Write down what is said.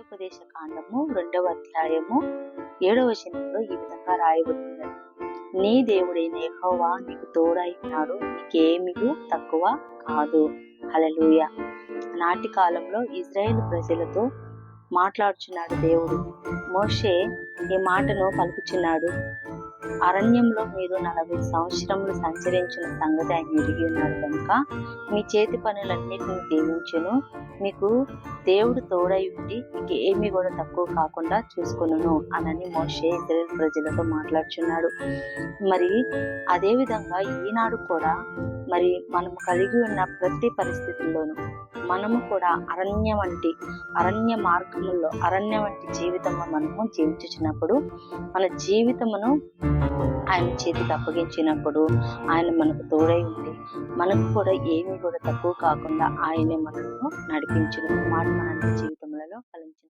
ద్వితీయోపదేశ కాండము 2వ అధ్యాయము 7వ వచనంలో ఈ విధంగా రాయబడుతున్నది. నీ దేవుడైన యెహోవా నీకు తోడై ఉన్నాడు, నీకేమీ తక్కువ కాదు. హల్లెలూయా. నాటి కాలంలో ఇజ్రాయేలు ప్రజలతో మాట్లాడుచున్నాడు దేవుడు. మోషే ఈ మాటను పలుకుచున్నాడు. అరణ్యంలో మీరు 40 సంవత్సరములు సంచరించిన సంగతి ఆయన ఎరిగి ఉన్నాడు కనుక మీ చేతి పనులన్నిటిని దీవించును, మీకు దేవుడు తోడై ఉండి మీకు ఏమీ కూడా తక్కువ కాకుండా చూసుకొనును అనని మోషే ఇశ్రాయేలు ప్రజలతో మాట్లాడుచున్నాడు. మరి అదే విధంగా ఈనాడు కూడా మరి మనం కలిగి ఉన్న ప్రతి పరిస్థితుల్లోనూ మనము కూడా అరణ్య మార్గముల్లో అరణ్య వంటి జీవితంలో మనము జీవించుచున్నప్పుడు మన జీవితమును ఆయన చేతికి అప్పగించినప్పుడు ఆయన మనకు తోడై ఉండి మనకు కూడా ఏమీ కూడా తక్కువ కాకుండా ఆయనే మనకు నడిపించిన మాట మన జీవితంలో ఫలించిన